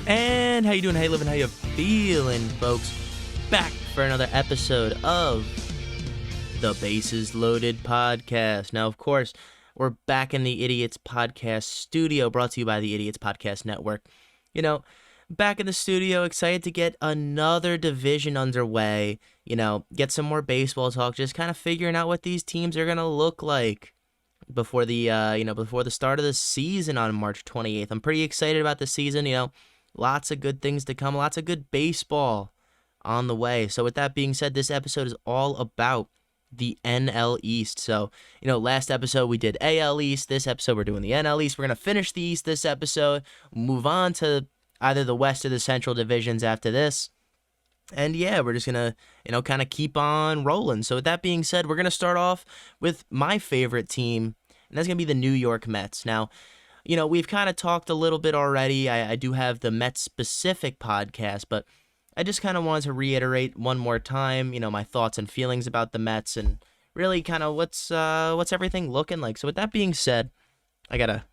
And how you doing? How you living? How you feeling, folks? Back for another episode of the Bases Loaded podcast. Now, of course, we're back in the Idiots Podcast studio, brought to you by the Idiots Podcast Network. You know, back in the studio, excited to get another division underway. Get some more baseball talk, just kind of figuring out what these teams are gonna look like before the start of the season on March 28th. I'm pretty excited about the season. Lots of good things to come, lots of good baseball on the way. So with that being said, this episode is all about the NL East. So, last episode we did AL East. This episode we're doing the NL East. We're going to finish the East this episode, move on to either the West or the Central divisions after this. And yeah, we're just going to, kind of keep on rolling. So with that being said, we're going to start off with my favorite team, and that's going to be the New York Mets. Now, we've kind of talked a little bit already. I do have the Mets-specific podcast, but I just kind of wanted to reiterate one more time, my thoughts and feelings about the Mets and really kind of what's everything looking like. So with that being said, I got to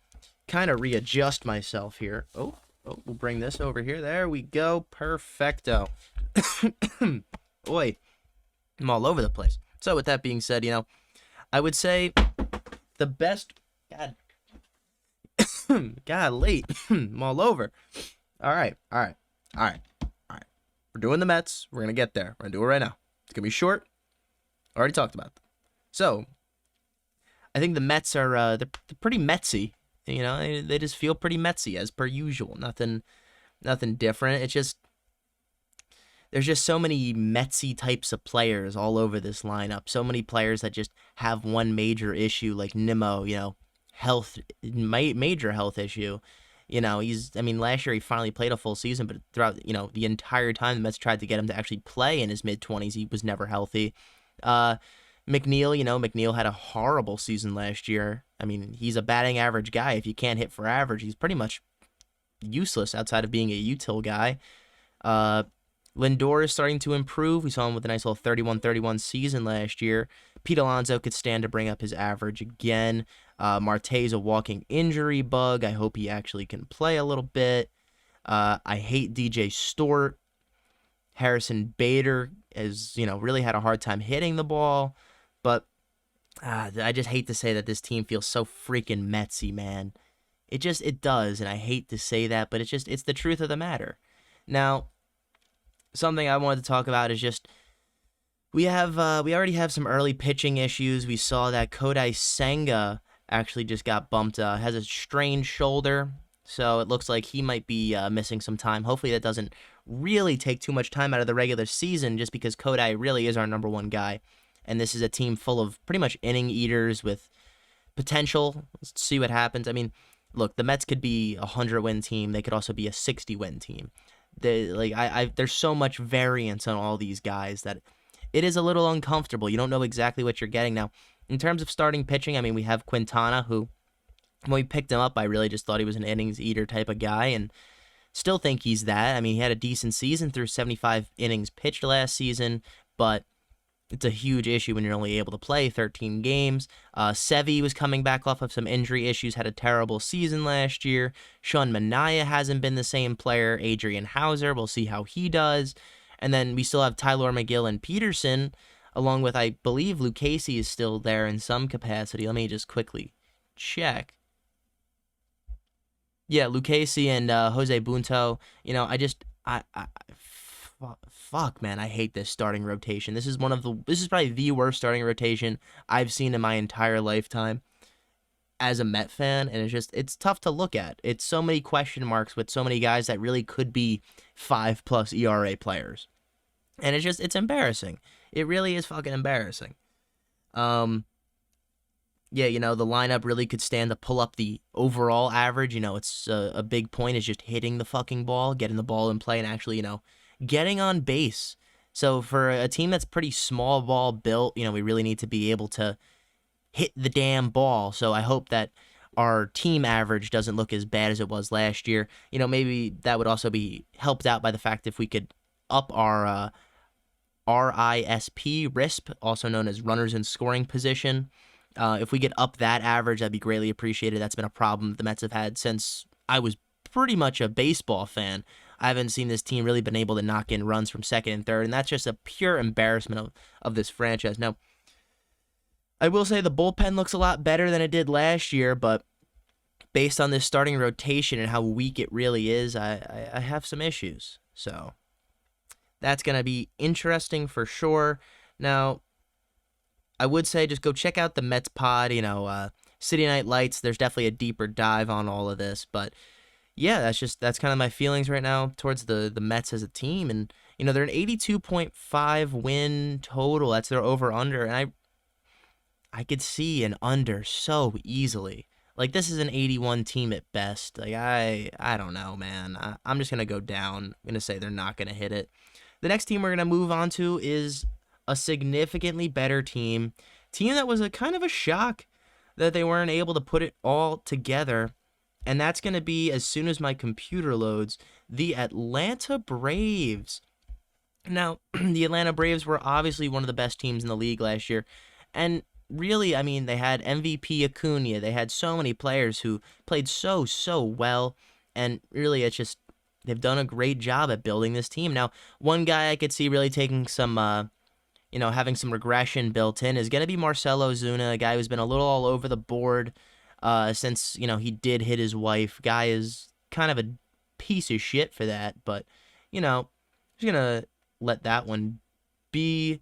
kind of readjust myself here. Oh, we'll bring this over here. There we go. Perfecto. Boy, I'm all over the place. So with that being said, I would say the best... God, late. I'm all over. All right. We're doing the Mets. We're going to get there. We're going to do it right now. It's going to be short. Already talked about them. So, I think the Mets are they're pretty Metsy. They just feel pretty Metsy as per usual. Nothing different. It's just there's just so many Metsy types of players all over this lineup. So many players that just have one major issue, like Nimmo, major health issue. Last year he finally played a full season, but throughout, the entire time the Mets tried to get him to actually play in his mid-20s, he was never healthy. McNeil had a horrible season last year. He's a batting average guy. If you can't hit for average, he's pretty much useless outside of being a util guy. Lindor is starting to improve. We saw him with a nice little 31-31 season last year. Pete Alonso could stand to bring up his average again. Marte's a walking injury bug. I hope he actually can play a little bit. I hate DJ Stewart. Harrison Bader has, really had a hard time hitting the ball. But I just hate to say that this team feels so freaking Metsy, man. It does, and I hate to say that, but it's the truth of the matter. Now, something I wanted to talk about is just we already have some early pitching issues. We saw that Kodai Senga actually just got bumped, has a strained shoulder, so it looks like he might be missing some time. Hopefully that doesn't really take too much time out of the regular season, just because Kodai really is our number one guy, and this is a team full of pretty much inning eaters with potential. Let's see what happens. Look, the Mets could be a 100-win team. They could also be a 60-win team. There's so much variance on all these guys that it is a little uncomfortable. You don't know exactly what you're getting. Now, in terms of starting pitching, we have Quintana, who, when we picked him up, I really just thought he was an innings eater type of guy, and still think he's that. He had a decent season through 75 innings pitched last season, but it's a huge issue when you're only able to play 13 games. Sevy was coming back off of some injury issues, had a terrible season last year. Sean Manaea hasn't been the same player. Adrian Hauser, we'll see how he does. And then we still have Tyler McGill and Peterson, along with, I believe, Lucchesi is still there in some capacity. Let me just quickly check. Yeah, Lucchesi and Jose Bunto. Fuck, man, I hate this starting rotation. This is probably the worst starting rotation I've seen in my entire lifetime as a Met fan, and it's tough to look at. It's so many question marks with so many guys that really could be 5+ ERA players. And it's embarrassing. It really is fucking embarrassing. The lineup really could stand to pull up the overall average. It's a big point is just hitting the fucking ball, getting the ball in play, and actually, getting on base. So for a team that's pretty small ball built, we really need to be able to hit the damn ball. So I hope that our team average doesn't look as bad as it was last year. Maybe that would also be helped out by the fact if we could up our RISP, also known as runners in scoring position. If we get up that average, that'd be greatly appreciated. That's been a problem the Mets have had since I was pretty much a baseball fan, I haven't seen this team really been able to knock in runs from second and third, and that's just a pure embarrassment of this franchise. Now, I will say the bullpen looks a lot better than it did last year, but based on this starting rotation and how weak it really is, I have some issues. So that's going to be interesting for sure. Now, I would say just go check out the Mets pod, City Night Lights. There's definitely a deeper dive on all of this, but yeah, that's kind of my feelings right now towards the Mets as a team. And they're an 82.5 win total. That's their over under, and I could see an under so easily. Like, this is an 81 team at best. Like, I don't know, man. I'm just gonna go down. I'm gonna say they're not gonna hit it. The next team we're gonna move on to is a significantly better team that was a kind of a shock that they weren't able to put it all together. And that's going to be, as soon as my computer loads, the Atlanta Braves. Now, the Atlanta Braves were obviously one of the best teams in the league last year. And really, I mean, they had MVP Acuna. They had so many players who played so well. And really, it's just, they've done a great job at building this team. Now, one guy I could see really taking some, having some regression built in is going to be Marcell Ozuna, a guy who's been a little all over the board. Since, he did hit his wife. Guy is kind of a piece of shit for that, but, just gonna let that one be.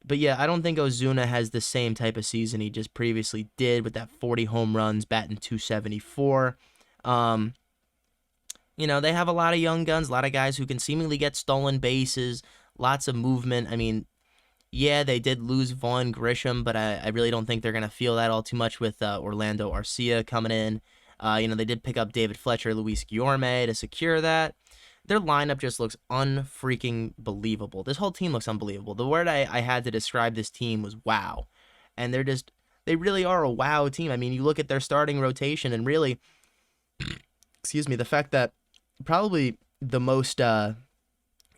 But yeah, I don't think Ozuna has the same type of season he just previously did with that 40 home runs, batting .274. They have a lot of young guns, a lot of guys who can seemingly get stolen bases, lots of movement. I mean, yeah, they did lose Vaughn Grisham, but I really don't think they're going to feel that all too much with Orlando Arcia coming in. They did pick up David Fletcher, Luis Guillorme to secure that. Their lineup just looks unfreaking believable. This whole team looks unbelievable. The word I had to describe this team was wow. And they really are a wow team. I mean, you look at their starting rotation and really, the fact that probably the most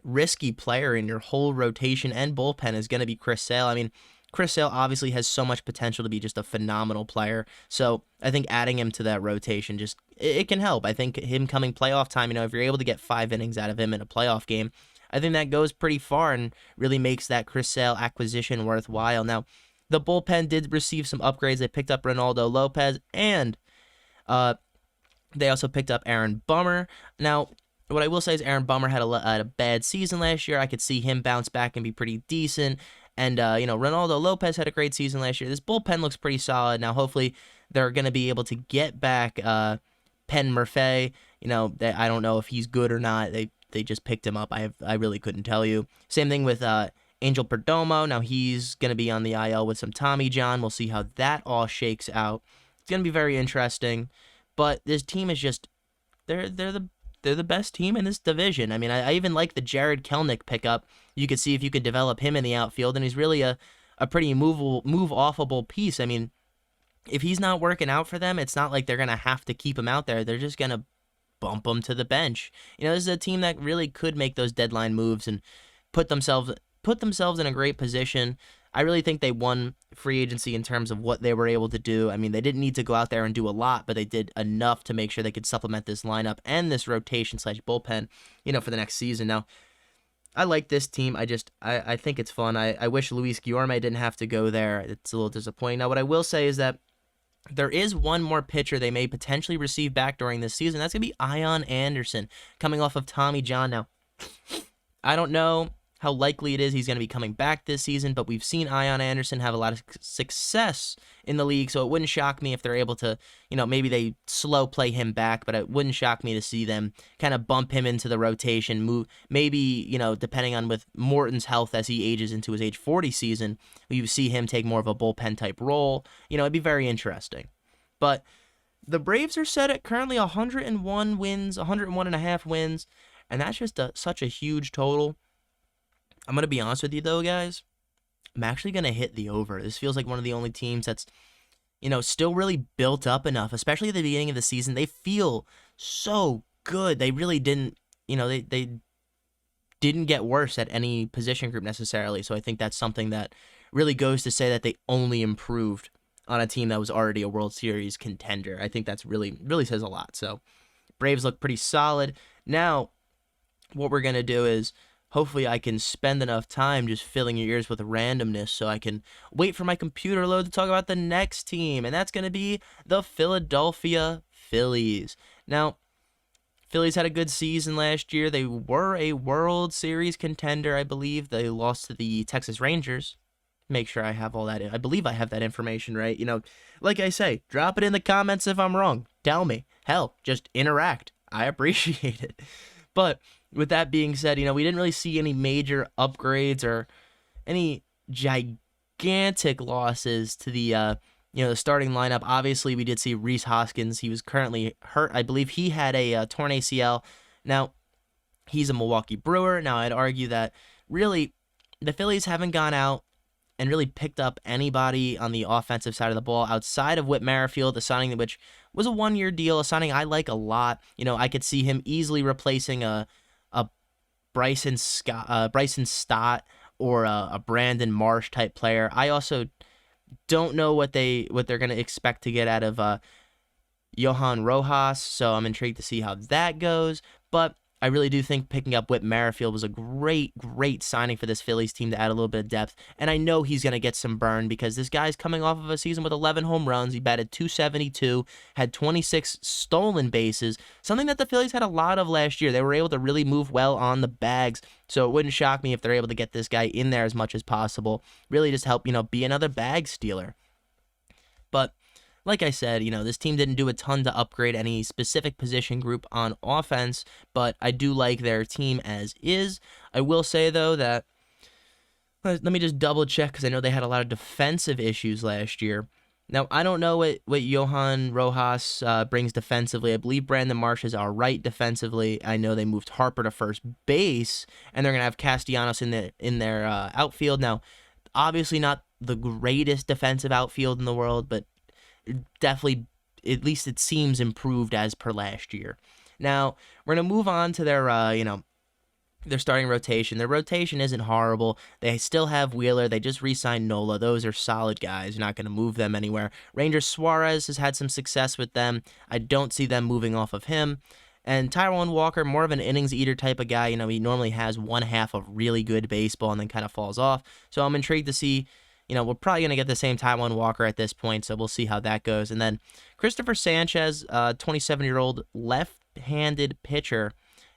risky player in your whole rotation and bullpen is going to be Chris Sale. I mean, Chris Sale obviously has so much potential to be just a phenomenal player. So I think adding him to that rotation it can help. I think him coming playoff time, if you're able to get 5 innings out of him in a playoff game, I think that goes pretty far and really makes that Chris Sale acquisition worthwhile. Now, the bullpen did receive some upgrades. They picked up Ronaldo Lopez, and they also picked up Aaron Bummer. Now, what I will say is Aaron Bummer had a bad season last year. I could see him bounce back and be pretty decent. And, Ronaldo Lopez had a great season last year. This bullpen looks pretty solid. Now, hopefully, they're going to be able to get back Penn Murphy. I don't know if he's good or not. They just picked him up. I really couldn't tell you. Same thing with Angel Perdomo. Now, he's going to be on the IL with some Tommy John. We'll see how that all shakes out. It's going to be very interesting. But this team is just, they're the best team in this division. I mean, I even like the Jared Kelenic pickup. You could see if you could develop him in the outfield, and he's really a pretty move-offable piece. I mean, if he's not working out for them, it's not like they're going to have to keep him out there. They're just going to bump him to the bench. This is a team that really could make those deadline moves and put themselves in a great position. I really think they won free agency in terms of what they were able to do. I mean, they didn't need to go out there and do a lot, but they did enough to make sure they could supplement this lineup and this rotation/bullpen, for the next season. Now, I like this team. I think it's fun. I wish Luis Guillorme didn't have to go there. It's a little disappointing. Now, what I will say is that there is one more pitcher they may potentially receive back during this season. That's going to be Ian Anderson, coming off of Tommy John. Now, I don't know how likely it is he's going to be coming back this season, but we've seen Ian Anderson have a lot of success in the league, so it wouldn't shock me if they're able to, maybe they slow play him back, but it wouldn't shock me to see them kind of bump him into the rotation, move, maybe, depending on with Morton's health as he ages into his age 40 season, you see him take more of a bullpen type role. It'd be very interesting. But the Braves are set at currently 101 wins, 101 and a half wins, and that's just such a huge total. I'm going to be honest with you, though, guys. I'm actually going to hit the over. This feels like one of the only teams that's, still really built up enough, especially at the beginning of the season. They feel so good. They really didn't, they didn't get worse at any position group necessarily. So I think that's something that really goes to say that they only improved on a team that was already a World Series contender. I think that's really, really says a lot. So Braves look pretty solid. Now, what we're going to do is hopefully I can spend enough time just filling your ears with randomness so I can wait for my computer load to talk about the next team, and that's going to be the Philadelphia Phillies. Now, Phillies had a good season last year. They were a World Series contender, I believe. They lost to the Texas Rangers. Make sure I have all that. I believe I have that information right. Like I say, drop it in the comments if I'm wrong. Tell me. Hell, just interact. I appreciate it. But with that being said, we didn't really see any major upgrades or any gigantic losses to the the starting lineup. Obviously, we did see Rhys Hoskins. He was currently hurt. I believe he had a torn ACL. Now, he's a Milwaukee Brewer. Now, I'd argue that really the Phillies haven't gone out and really picked up anybody on the offensive side of the ball outside of Whit Merrifield, the signing which was a one-year deal, a signing I like a lot. I could see him easily replacing a Bryson Stott or a Brandon Marsh type player. I also don't know what they're going to expect to get out of Johan Rojas, so I'm intrigued to see how that goes. But I really do think picking up Whit Merrifield was a great signing for this Phillies team to add a little bit of depth. And I know he's going to get some burn because this guy's coming off of a season with 11 home runs. He batted .272, had 26 stolen bases, something that the Phillies had a lot of last year. They were able to really move well on the bags, so it wouldn't shock me if they're able to get this guy in there as much as possible. Really just help, be another bag stealer. But like I said, this team didn't do a ton to upgrade any specific position group on offense, but I do like their team as is. I will say, though, that let me just double check because I know they had a lot of defensive issues last year. Now, I don't know what Johan Rojas brings defensively. I believe Brandon Marsh is all right defensively. I know they moved Harper to first base, and they're going to have Castellanos in their outfield. Now, obviously not the greatest defensive outfield in the world, but definitely, at least it seems improved as per last year. Now, we're going to move on to their, their starting rotation. Their rotation isn't horrible. They still have Wheeler. They just re-signed Nola. Those are solid guys. You're not going to move them anywhere. Ranger Suarez has had some success with them. I don't see them moving off of him. And Taijuan Walker, more of an innings eater type of guy. He normally has one half of really good baseball and then kind of falls off. So I'm intrigued to see. We're probably going to get the same Taijuan Walker at this point, so we'll see how that goes. And then Christopher Sanchez, 27-year-old left-handed pitcher.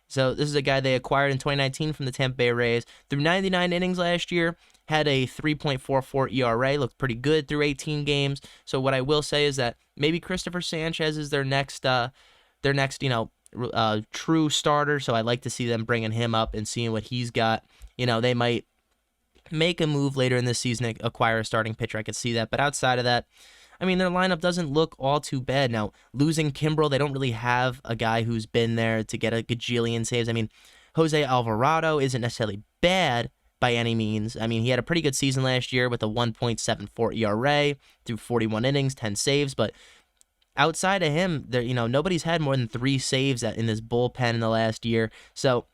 So this is a guy they acquired in 2019 from the Tampa Bay Rays. Through 99 innings last year, had a 3.44 ERA, looked pretty good through 18 games. So what I will say is that maybe Christopher Sanchez is their next true starter. So I'd like to see them bringing him up and seeing what he's got. They might make a move later in this season to acquire a starting pitcher. I could see that. But outside of that, their lineup doesn't look all too bad. Now, losing Kimbrel, they don't really have a guy who's been there to get a gajillion saves. Jose Alvarado isn't necessarily bad by any means. He had a pretty good season last year with a 1.74 ERA through 41 innings, 10 saves. But outside of him, nobody's had more than 3 saves in this bullpen in the last year. So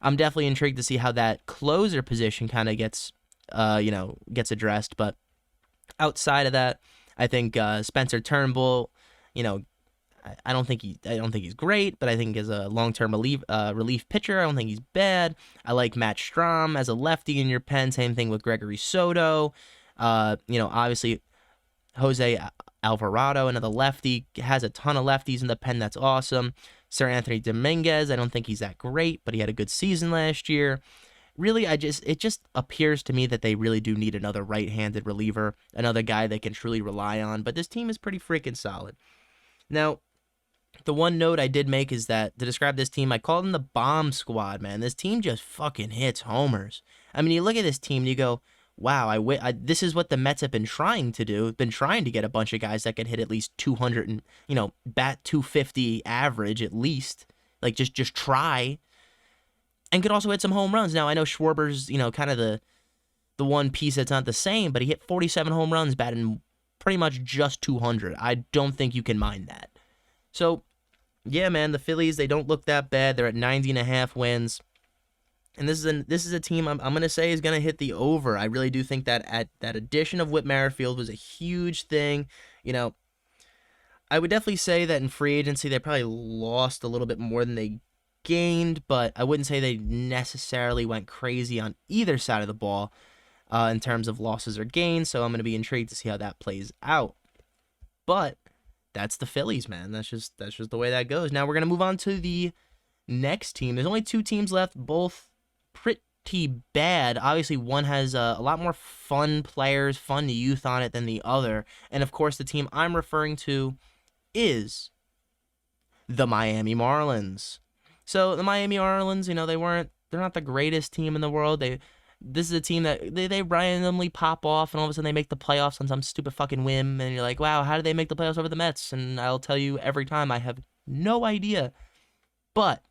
I'm definitely intrigued to see how that closer position kind of gets addressed. But outside of that, I think Spencer Turnbull, I don't think he's great, but I think as a long-term relief pitcher, I don't think he's bad. I like Matt Strahm as a lefty in your pen. Same thing with Gregory Soto. Obviously Jose Alvarado, another lefty, has a ton of lefties in the pen. That's awesome. Sir Anthony Dominguez, I don't think he's that great, but he had a good season last year. Really, it just appears to me that they really do need another right-handed reliever, another guy they can truly rely on. But this team is pretty freaking solid. Now, the one note I did make is that to describe this team, I call them the bomb squad, man. This team just fucking hits homers. You look at this team and you go, wow, this is what the Mets have been trying to do. Been trying to get a bunch of guys that could hit at least 200 and, bat 250 average at least. Like, just try. And could also hit some home runs. Now, I know Schwarber's, kind of the one piece that's not the same, but he hit 47 home runs, batting pretty much just 200. I don't think you can mind that. So, yeah, man, the Phillies, they don't look that bad. They're at 90.5 wins. And this is a team I'm going to say is going to hit the over. I really do think that that addition of Whit Merrifield was a huge thing. I I would definitely say that in free agency, they probably lost a little bit more than they gained, but I wouldn't say they necessarily went crazy on either side of the ball in terms of losses or gains. So I'm going to be intrigued to see how that plays out. But that's the Phillies, man. That's just the way that goes. Now we're going to move on to the next team. There's only 2 teams left, both pretty bad. Obviously, one has a lot more fun players, fun youth on it than the other. And of course, the team I'm referring to is the Miami Marlins. So the Miami Marlins, they're not the greatest team in the world. This is a team that they randomly pop off and all of a sudden they make the playoffs on some stupid fucking whim, and you're like, wow, how did they make the playoffs over the Mets? And I'll tell you every time, I have no idea. But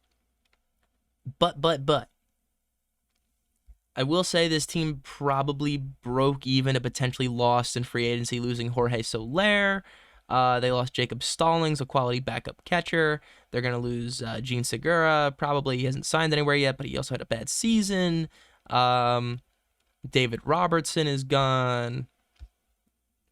I will say this team probably broke even and potentially lost in free agency, losing Jorge Soler. They lost Jacob Stallings, a quality backup catcher. They're going to lose Gene Segura. Probably he hasn't signed anywhere yet, but he also had a bad season. David Robertson is gone.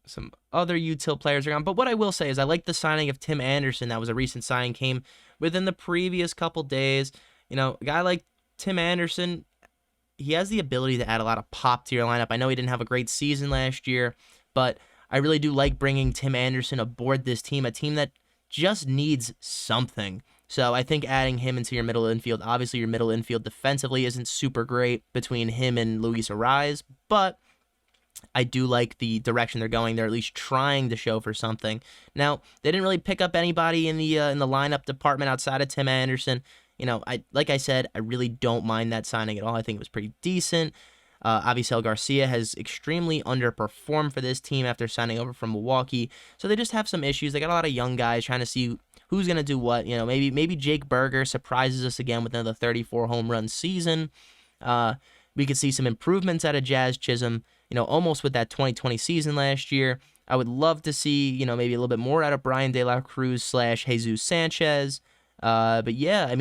Some other util players are gone. But what I will say is I like the signing of Tim Anderson. That was a recent signing, came within the previous couple days. A guy like Tim Anderson, he has the ability to add a lot of pop to your lineup. I know he didn't have a great season last year, but I really do like bringing Tim Anderson aboard this team, a team that just needs something. So I think adding him into your middle infield, obviously your middle infield defensively isn't super great between him and Luis Arraez, but I do like the direction they're going. They're at least trying to show for something. Now, they didn't really pick up anybody in the lineup department outside of Tim Anderson. Like I said, I really don't mind that signing at all. I think it was pretty decent. Avisail Garcia has extremely underperformed for this team after signing over from Milwaukee. So they just have some issues. They got a lot of young guys trying to see who's going to do what. Maybe Jake Burger surprises us again with another 34 home run season. We could see some improvements out of Jazz Chisholm, almost with that 2020 season last year. I would love to see, maybe a little bit more out of Brian De La Cruz / Jesus Sanchez. But yeah, I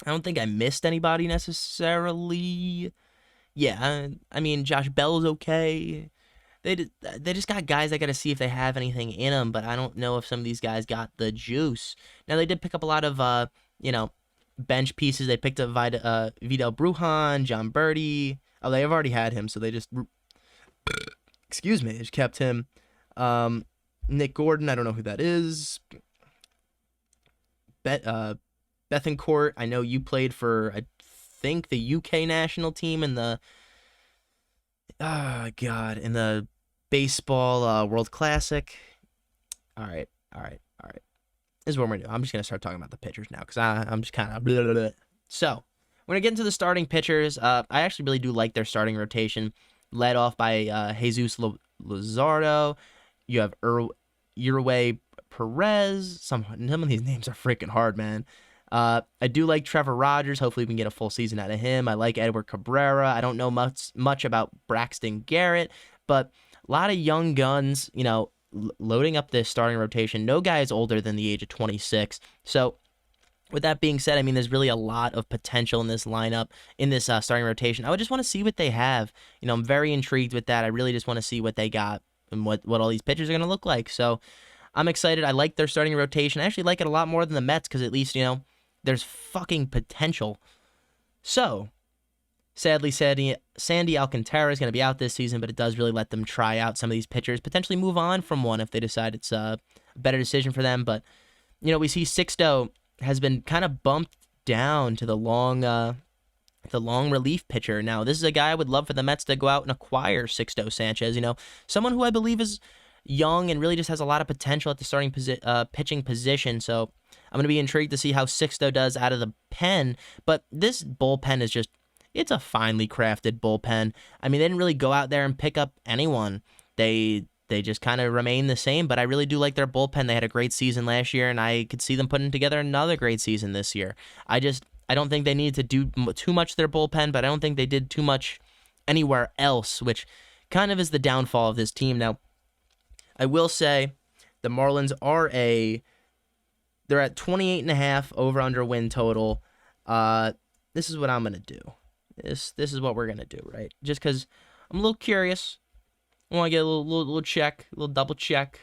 don't think I missed anybody necessarily. Yeah, Josh Bell is okay. They just got guys I got to see if they have anything in them, but I don't know if some of these guys got the juice. Now, they did pick up a lot of, bench pieces. They picked up Vidal Brujan, John Birdie. Oh, they have already had him, so they just, excuse me, just kept him. Nick Gordon, I don't know who that is. Bethancourt, I know you played for, I think, the UK national team in the in the baseball World Classic. All right. This is what we're gonna do. I'm just gonna start talking about the pitchers now because I'm just kind of blah, blah, blah. So we're gonna get into the starting pitchers. I actually really do like their starting rotation, led off by Jesus Luzardo. You have Eury Perez. Some of these names are freaking hard, man. I do like Trevor Rogers. Hopefully we can get a full season out of him. I like Edward Cabrera. I don't know much about Braxton Garrett, but a lot of young guns, loading up this starting rotation. No guy is older than the age of 26. So with that being said, there's really a lot of potential in this lineup, in this starting rotation. I would just want to see what they have. I'm very intrigued with that. I really just want to see what they got and what all these pitchers are going to look like. So I'm excited. I like their starting rotation. I actually like it a lot more than the Mets because at least, there's fucking potential. So, sadly, Sandy Alcantara is going to be out this season, but it does really let them try out some of these pitchers, potentially move on from one if they decide it's a better decision for them. But, we see Sixto has been kind of bumped down to the long relief pitcher. Now, this is a guy I would love for the Mets to go out and acquire, Sixto Sanchez, someone who I believe is young and really just has a lot of potential at the starting pitching position. So I'm going to be intrigued to see how Sixto does out of the pen. But this bullpen is it's a finely crafted bullpen. They didn't really go out there and pick up anyone. They just kind of remain the same, but I really do like their bullpen. They had a great season last year, and I could see them putting together another great season this year. I don't think they need to do too much to their bullpen, but I don't think they did too much anywhere else, which kind of is the downfall of this team. Now, I will say the Marlins they're at 28.5 over-under win total. This is what I'm going to do. This is what we're going to do, right? Just because I'm a little curious. I want to get a little check, a little double check.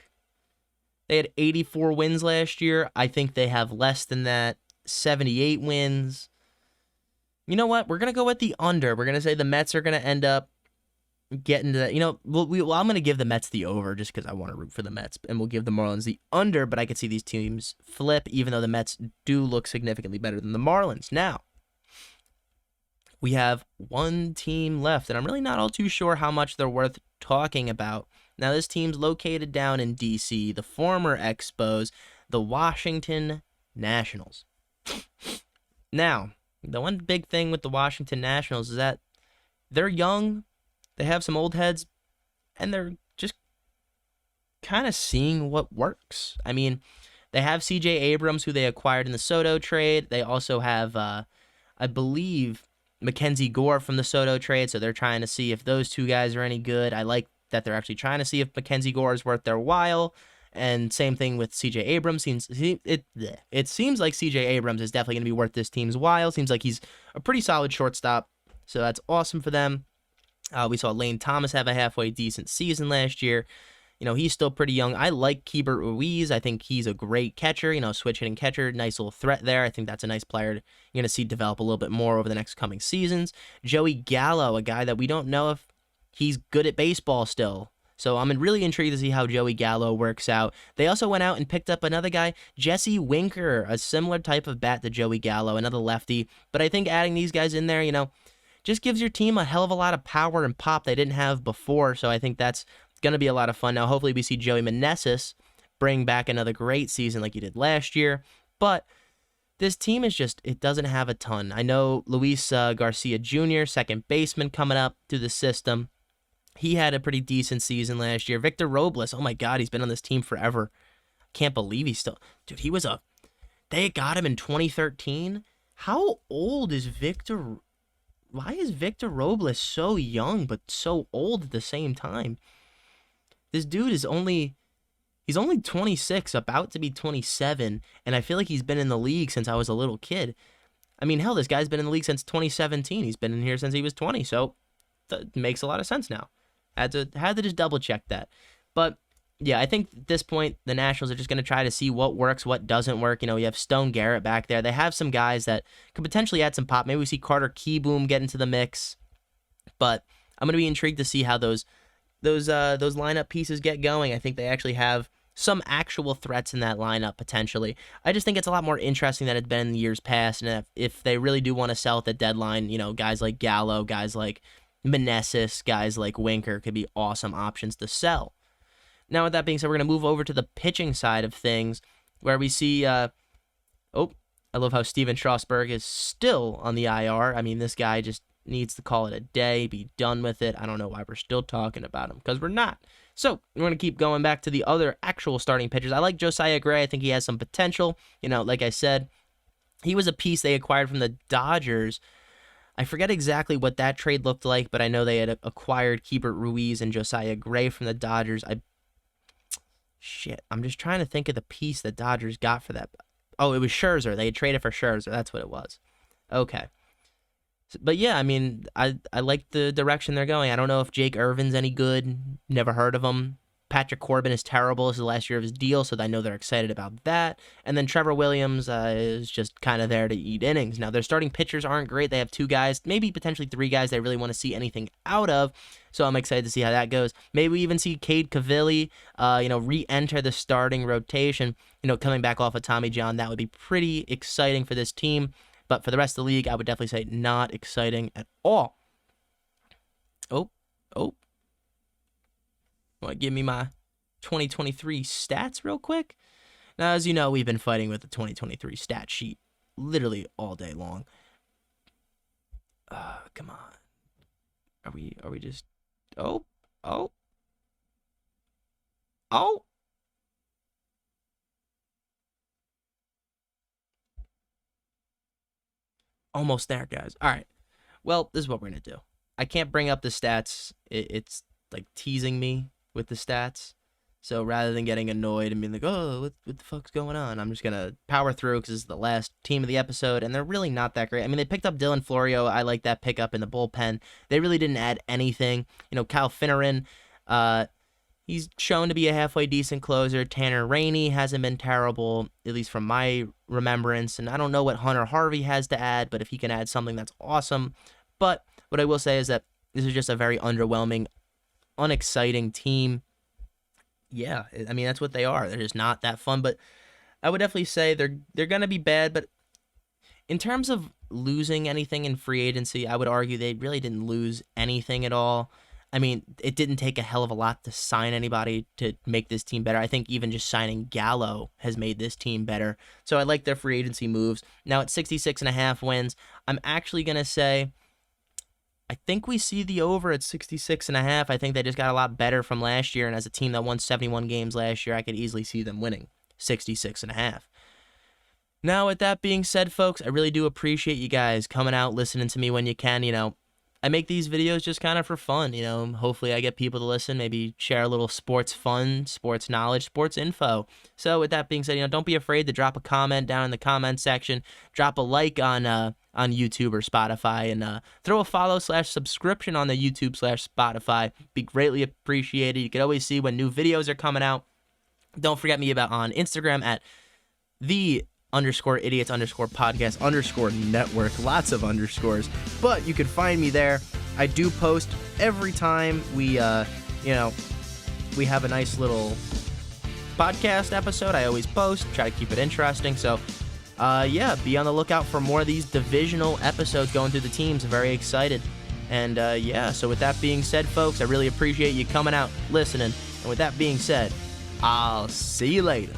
They had 84 wins last year. I think they have less than that, 78 wins. You know what? We're going to go with the under. We're going to say the Mets are going to end up getting to that. I'm going to give the Mets the over just because I want to root for the Mets, and we'll give the Marlins the under, but I could see these teams flip, even though the Mets do look significantly better than the Marlins. Now, we have one team left, and I'm really not all too sure how much they're worth talking about. Now, this team's located down in D.C., the former Expos, the Washington Nationals. Now, the one big thing with the Washington Nationals is that they're young, they have some old heads, and they're just kind of seeing what works. I mean, they have C.J. Abrams, who they acquired in the Soto trade. They also have, I believe, Mackenzie Gore from the Soto trade, so they're trying to see if those two guys are any good. I like that they're actually trying to see if Mackenzie Gore is worth their while. And same thing with C.J. Abrams. It seems like C.J. Abrams is definitely going to be worth this team's while. Seems like he's a pretty solid shortstop, so that's awesome for them. We saw Lane Thomas have a halfway decent season last year. He's still pretty young. I like Keibert Ruiz. I think he's a great catcher, switch hitting catcher. Nice little threat there. I think that's a nice player you're going to see develop a little bit more over the next coming seasons. Joey Gallo, a guy that we don't know if he's good at baseball still. So I'm really intrigued to see how Joey Gallo works out. They also went out and picked up another guy, Jesse Winker, a similar type of bat to Joey Gallo, another lefty. But I think adding these guys in there, just gives your team a hell of a lot of power and pop they didn't have before. So I think that's going to be a lot of fun. Now, hopefully we see Joey Meneses bring back another great season like he did last year. But this team is it doesn't have a ton. I know Luis Garcia Jr., second baseman, coming up through the system. He had a pretty decent season last year. Victor Robles, oh my God, he's been on this team forever. Can't believe he's still... Dude, they got him in 2013. How old is Victor... Why is Victor Robles so young but so old at the same time? This dude is he's only 26, about to be 27, and I feel like he's been in the league since I was a little kid. I mean, hell, this guy's been in the league since 2017. He's been in here since he was 20, so that makes a lot of sense now. Had to just double check that. But yeah, I think at this point the Nationals are just going to try to see what works, what doesn't work. You have Stone Garrett back there. They have some guys that could potentially add some pop. Maybe we see Carter Kieboom get into the mix. But I'm going to be intrigued to see how those lineup pieces get going. I think they actually have some actual threats in that lineup potentially. I just think it's a lot more interesting than it's been in years past. And if they really do want to sell at the deadline, guys like Gallo, guys like Meneses, guys like Winker could be awesome options to sell. Now, with that being said, we're going to move over to the pitching side of things, where we see, I love how Steven Strasburg is still on the IR. I mean, this guy just needs to call it a day, be done with it. I don't know why we're still talking about him, because we're not. So, we're going to keep going back to the other actual starting pitchers. I like Josiah Gray. I think he has some potential. Like I said, he was a piece they acquired from the Dodgers. I forget exactly what that trade looked like, but I know they had acquired Keibert Ruiz and Josiah Gray from the Dodgers. I'm just trying to think of the piece the Dodgers got for that. Oh, it was Scherzer. They had traded for Scherzer. That's what it was. Okay. But yeah, I mean, I like the direction they're going. I don't know if Jake Irvin's any good. Never heard of him. Patrick Corbin is terrible. This is the last year of his deal, so I know they're excited about that. And then Trevor Williams is just kind of there to eat innings. Now, their starting pitchers aren't great. They have two guys, maybe potentially three guys they really want to see anything out of. So I'm excited to see how that goes. Maybe we even see Cade Cavilli, re-enter the starting rotation, coming back off of Tommy John. That would be pretty exciting for this team. But for the rest of the league, I would definitely say not exciting at all. Oh. Want to give me my 2023 stats real quick? Now, as you know, we've been fighting with the 2023 stat sheet literally all day long. Come on. Are we just... Oh. Almost there, guys. All right. Well, this is what we're going to do. I can't bring up the stats. It's like teasing me with the stats. So rather than getting annoyed and being like, oh, what the fuck's going on? I'm just going to power through because this is the last team of the episode, and they're really not that great. I mean, they picked up Dylan Florio. I like that pickup in the bullpen. They really didn't add anything. Kyle Finneran, He's shown to be a halfway decent closer. Tanner Rainey hasn't been terrible, at least from my remembrance. And I don't know what Hunter Harvey has to add, but if he can add something, that's awesome. But what I will say is that this is just a very underwhelming, unexciting team. Yeah, I mean, that's what they are. They're just not that fun. But I would definitely say they're going to be bad. But in terms of losing anything in free agency, I would argue they really didn't lose anything at all. I mean, it didn't take a hell of a lot to sign anybody to make this team better. I think even just signing Gallo has made this team better. So I like their free agency moves. Now at 66.5 wins, I'm actually going to say I think we see the over at 66.5. I think they just got a lot better from last year. And as a team that won 71 games last year, I could easily see them winning 66.5. Now, with that being said, folks, I really do appreciate you guys coming out, listening to me when you can. I make these videos just kind of for fun, hopefully I get people to listen, maybe share a little sports fun, sports knowledge, sports info. So with that being said, don't be afraid to drop a comment down in the comment section, drop a like on YouTube or Spotify, and throw a follow/subscription on the YouTube/Spotify. Be greatly appreciated. You can always see when new videos are coming out. Don't forget me on Instagram at _idiots_podcast_network. Lots of underscores, but you can find me there. I do post every time we have a nice little podcast episode. I always post, try to keep it interesting. So be on the lookout for more of these divisional episodes going through the teams. I'm very excited. And so with that being said, folks, I really appreciate you coming out, listening. And with that being said, I'll see you later.